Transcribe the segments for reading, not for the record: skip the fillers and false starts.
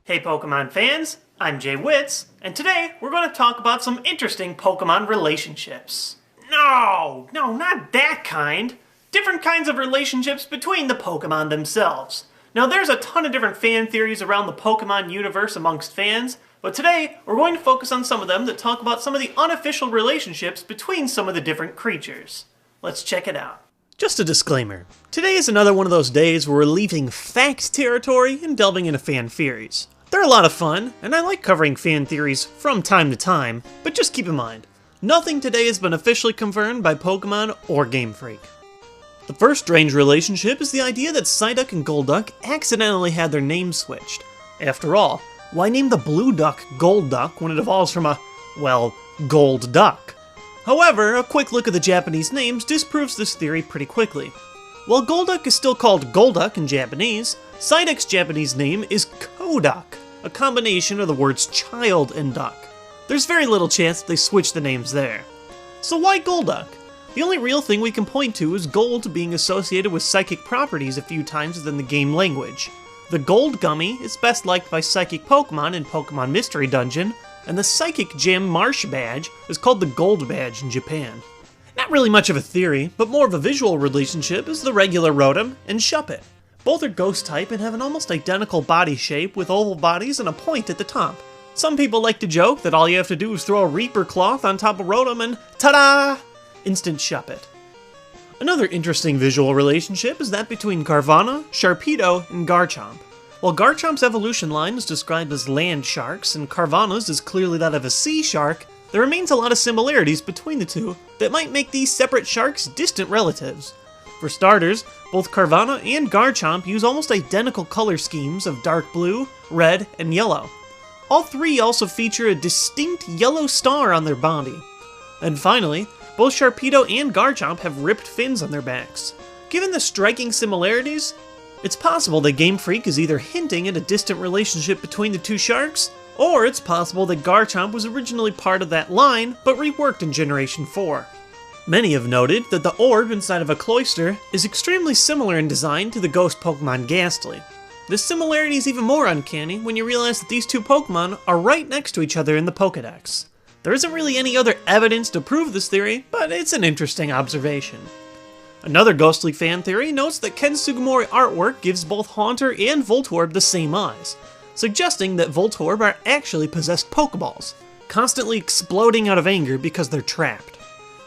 Hey Pokemon fans, I'm Jay Witz, and today we're going to talk about some interesting Pokemon relationships. No, not that kind. Different kinds of relationships between the Pokemon themselves. Now there's a ton of different fan theories around the Pokemon universe amongst fans, but today we're going to focus on some of them that talk about some of the unofficial relationships between some of the different creatures. Let's check it out. Just a disclaimer, today is another one of those days where we're leaving fact territory and delving into fan theories. They're a lot of fun, and I like covering fan theories from time to time, but just keep in mind, nothing today has been officially confirmed by Pokemon or Game Freak. The first strange relationship is the idea that Psyduck and Golduck accidentally had their names switched. After all, why name the blue duck Golduck when it evolves from a, well, gold duck? However, a quick look at the Japanese names disproves this theory pretty quickly. While Golduck is still called Golduck in Japanese, Psyduck's Japanese name is Koduck, a combination of the words child and duck. There's very little chance that they switched the names there. So why Golduck? The only real thing we can point to is gold being associated with psychic properties a few times within the game language. The Gold Gummy is best liked by psychic Pokemon in Pokemon Mystery Dungeon, and the Psychic Gym Marsh Badge is called the Gold Badge in Japan. Not really much of a theory, but more of a visual relationship is the regular Rotom and Shuppet. Both are ghost type and have an almost identical body shape with oval bodies and a point at the top. Some people like to joke that all you have to do is throw a Reaper cloth on top of Rotom and ta-da! Instant Shuppet. Another interesting visual relationship is that between Carvanha, Sharpedo, and Garchomp. While Garchomp's evolution line is described as land sharks and Carvanha's is clearly that of a sea shark, there remains a lot of similarities between the two that might make these separate sharks distant relatives. For starters, both Carvanha and Garchomp use almost identical color schemes of dark blue, red, and yellow. All three also feature a distinct yellow star on their body. And finally, both Sharpedo and Garchomp have ripped fins on their backs. Given the striking similarities, it's possible that Game Freak is either hinting at a distant relationship between the two sharks, or it's possible that Garchomp was originally part of that line, but reworked in Generation 4. Many have noted that the orb inside of a cloister is extremely similar in design to the ghost Pokemon Ghastly. This similarity is even more uncanny when you realize that these two Pokemon are right next to each other in the Pokédex. There isn't really any other evidence to prove this theory, but it's an interesting observation. Another ghostly fan theory notes that Ken Sugimori artwork gives both Haunter and Voltorb the same eyes, suggesting that Voltorb are actually possessed Pokeballs, constantly exploding out of anger because they're trapped.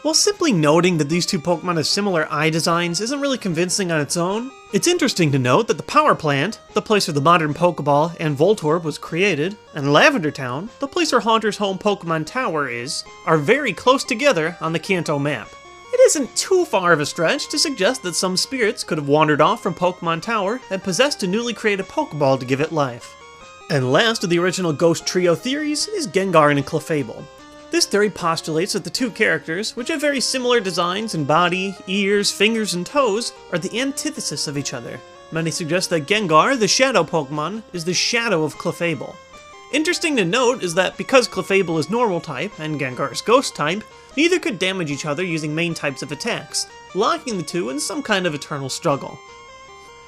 While simply noting that these two Pokemon have similar eye designs isn't really convincing on its own, it's interesting to note that the Power Plant, the place where the modern Pokeball and Voltorb was created, and Lavender Town, the place where Haunter's home Pokemon Tower is, are very close together on the Kanto map. It isn't too far of a stretch to suggest that some spirits could have wandered off from Pokemon Tower and possessed a newly created Pokeball to give it life. And last of the original Ghost Trio theories is Gengar and Clefable. This theory postulates that the two characters, which have very similar designs in body, ears, fingers, and toes, are the antithesis of each other. Many suggest that Gengar, the Shadow Pokemon, is the shadow of Clefable. Interesting to note is that because Clefable is normal type and Gengar is ghost type, neither could damage each other using main types of attacks, locking the two in some kind of eternal struggle.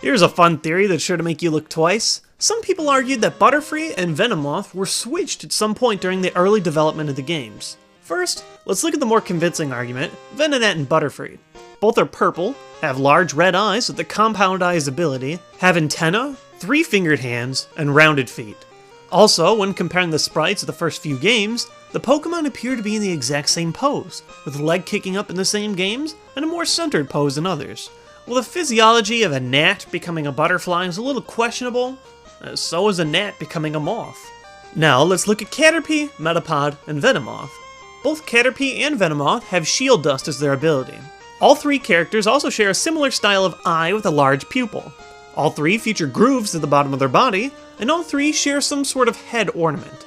Here's a fun theory that's sure to make you look twice. Some people argued that Butterfree and Venomoth were switched at some point during the early development of the games. First, let's look at the more convincing argument, Venonat and Butterfree. Both are purple, have large red eyes with the Compound Eyes ability, have antennae, 3-fingered hands, and rounded feet. Also, when comparing the sprites of the first few games, the Pokemon appear to be in the exact same pose, with the leg kicking up in the same games, and a more centered pose in others. While the physiology of a gnat becoming a butterfly is a little questionable, so is a gnat becoming a moth. Now let's look at Caterpie, Metapod, and Venomoth. Both Caterpie and Venomoth have Shield Dust as their ability. All three characters also share a similar style of eye with a large pupil. All three feature grooves at the bottom of their body, and all three share some sort of head ornament.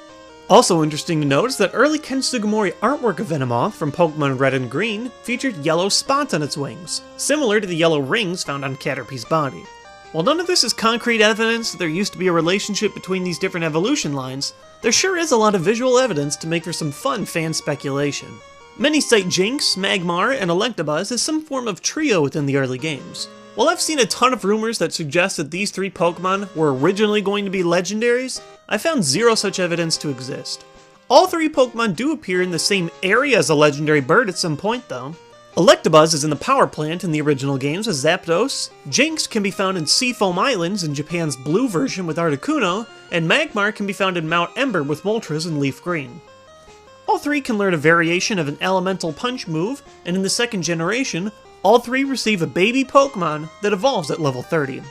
Also interesting to note is that early Ken Sugimori artwork of Venomoth from Pokemon Red and Green featured yellow spots on its wings, similar to the yellow rings found on Caterpie's body. While none of this is concrete evidence that there used to be a relationship between these different evolution lines, there sure is a lot of visual evidence to make for some fun fan speculation. Many cite Jynx, Magmar, and Electabuzz as some form of trio within the early games. While I've seen a ton of rumors that suggest that these 3 Pokemon were originally going to be legendaries, I found zero such evidence to exist. All 3 Pokemon do appear in the same area as a legendary bird at some point though. Electabuzz is in the power plant in the original games as Zapdos, Jynx can be found in Seafoam Islands in Japan's blue version with Articuno, and Magmar can be found in Mount Ember with Moltres in Leaf Green. All 3 can learn a variation of an elemental punch move, and in the second generation, all 3 receive a baby Pokemon that evolves at level 30.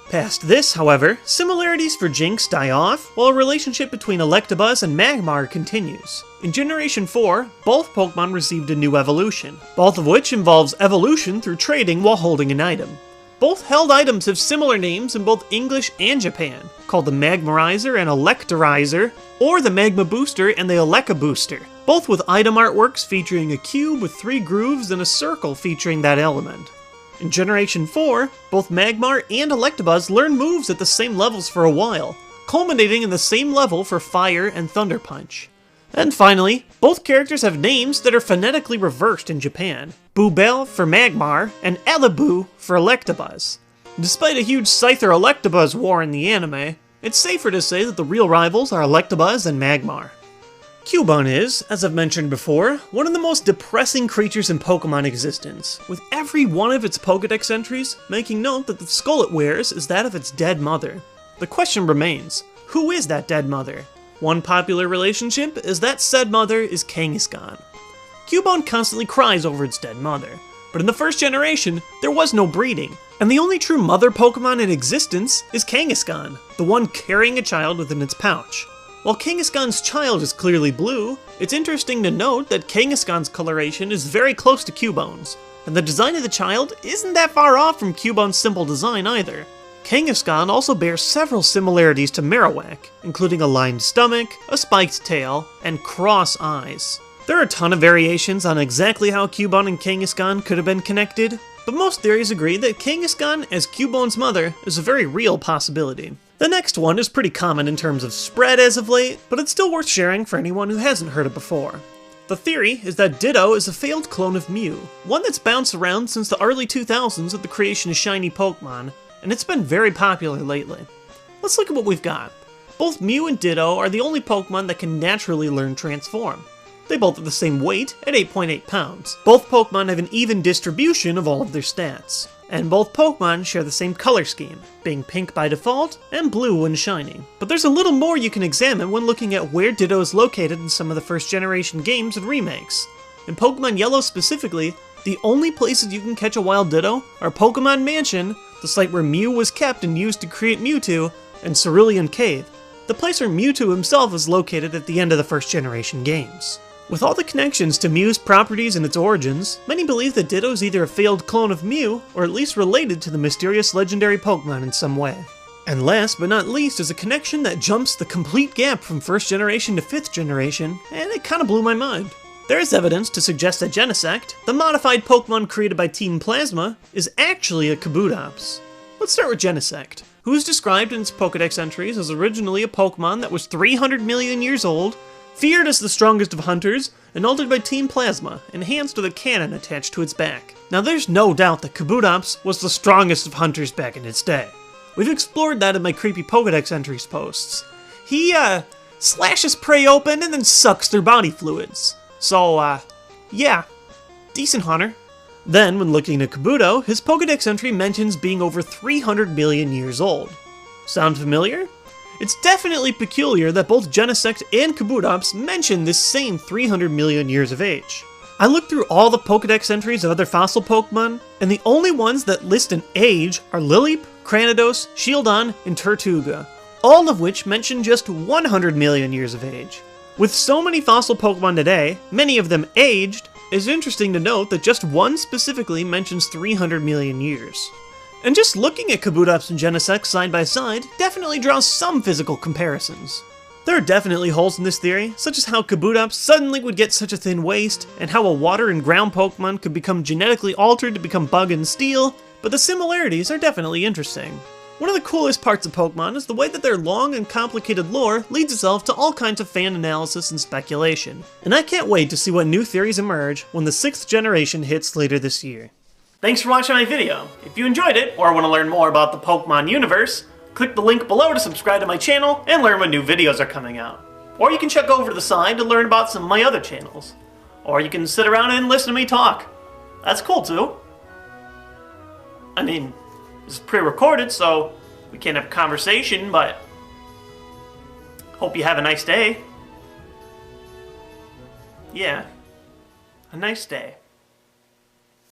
Past this, however, similarities for Jynx die off, while a relationship between Electabuzz and Magmar continues. In Generation 4, both Pokemon received a new evolution, both of which involves evolution through trading while holding an item. Both held items have similar names in both English and Japan, called the Magmarizer and Electorizer, or the Magma Booster and the Eleka Booster, both with item artworks featuring a cube with 3 grooves and a circle featuring that element. In Generation 4, both Magmar and Electabuzz learn moves at the same levels for a while, culminating in the same level for Fire and Thunder Punch. And finally, both characters have names that are phonetically reversed in Japan, Boobel for Magmar and Alaboo for Electabuzz. Despite a huge Scyther-Electabuzz war in the anime, it's safer to say that the real rivals are Electabuzz and Magmar. Cubone is, as I've mentioned before, one of the most depressing creatures in Pokemon existence, with every one of its Pokedex entries making note that the skull it wears is that of its dead mother. The question remains, who is that dead mother? One popular relationship is that said mother is Kangaskhan. Cubone constantly cries over its dead mother, but in the first generation, there was no breeding, and the only true mother Pokemon in existence is Kangaskhan, the one carrying a child within its pouch. While Kangaskhan's child is clearly blue, it's interesting to note that Kangaskhan's coloration is very close to Cubone's, and the design of the child isn't that far off from Cubone's simple design either. Kangaskhan also bears several similarities to Marowak, including a lined stomach, a spiked tail, and cross eyes. There are a ton of variations on exactly how Cubone and Kangaskhan could have been connected, but most theories agree that Kangaskhan as Cubone's mother is a very real possibility. The next one is pretty common in terms of spread as of late, but it's still worth sharing for anyone who hasn't heard it before. The theory is that Ditto is a failed clone of Mew, one that's bounced around since the early 2000s with the creation of shiny Pokemon, and it's been very popular lately. Let's look at what we've got. Both Mew and Ditto are the only Pokemon that can naturally learn Transform. They both have the same weight at 8.8 pounds. Both Pokemon have an even distribution of all of their stats. And both Pokemon share the same color scheme, being pink by default and blue when shiny. But there's a little more you can examine when looking at where Ditto is located in some of the first generation games and remakes. In Pokemon Yellow specifically, the only places you can catch a wild Ditto are Pokemon Mansion, the site where Mew was kept and used to create Mewtwo, and Cerulean Cave, the place where Mewtwo himself is located at the end of the first generation games. With all the connections to Mew's properties and its origins, many believe that Ditto is either a failed clone of Mew, or at least related to the mysterious legendary Pokemon in some way. And last but not least is a connection that jumps the complete gap from 1st generation to 5th generation, and it kinda blew my mind. There is evidence to suggest that Genesect, the modified Pokemon created by Team Plasma, is actually a Kabutops. Let's start with Genesect, who is described in its Pokedex entries as originally a Pokemon that was 300 million years old, feared as the strongest of hunters, and altered by Team Plasma, enhanced with a cannon attached to its back. Now there's no doubt that Kabutops was the strongest of hunters back in its day. We've explored that in my creepy Pokedex entries posts. He, slashes prey open and then sucks their body fluids. So, yeah, decent hunter. Then, when looking at Kabuto, his Pokedex entry mentions being over 300 million years old. Sound familiar? It's definitely peculiar that both Genesect and Kabutops mention this same 300 million years of age. I looked through all the Pokedex entries of other fossil Pokemon, and the only ones that list an age are Lileep, Cranidos, Shieldon, and Tortuga, all of which mention just 100 million years of age. With so many fossil Pokemon today, many of them aged, it's interesting to note that just one specifically mentions 300 million years. And just looking at Kabutops and Genesect side by side definitely draws some physical comparisons. There are definitely holes in this theory, such as how Kabutops suddenly would get such a thin waist, and how a water and ground Pokemon could become genetically altered to become Bug and Steel, but the similarities are definitely interesting. One of the coolest parts of Pokemon is the way that their long and complicated lore leads itself to all kinds of fan analysis and speculation, and I can't wait to see what new theories emerge when the 6th generation hits later this year. Thanks for watching my video. If you enjoyed it or want to learn more about the Pokemon universe, click the link below to subscribe to my channel and learn when new videos are coming out. Or you can check over to the side to learn about some of my other channels. Or you can sit around and listen to me talk. That's cool too. I mean, this is pre-recorded, so we can't have a conversation, but hope you have a nice day. Yeah, a nice day.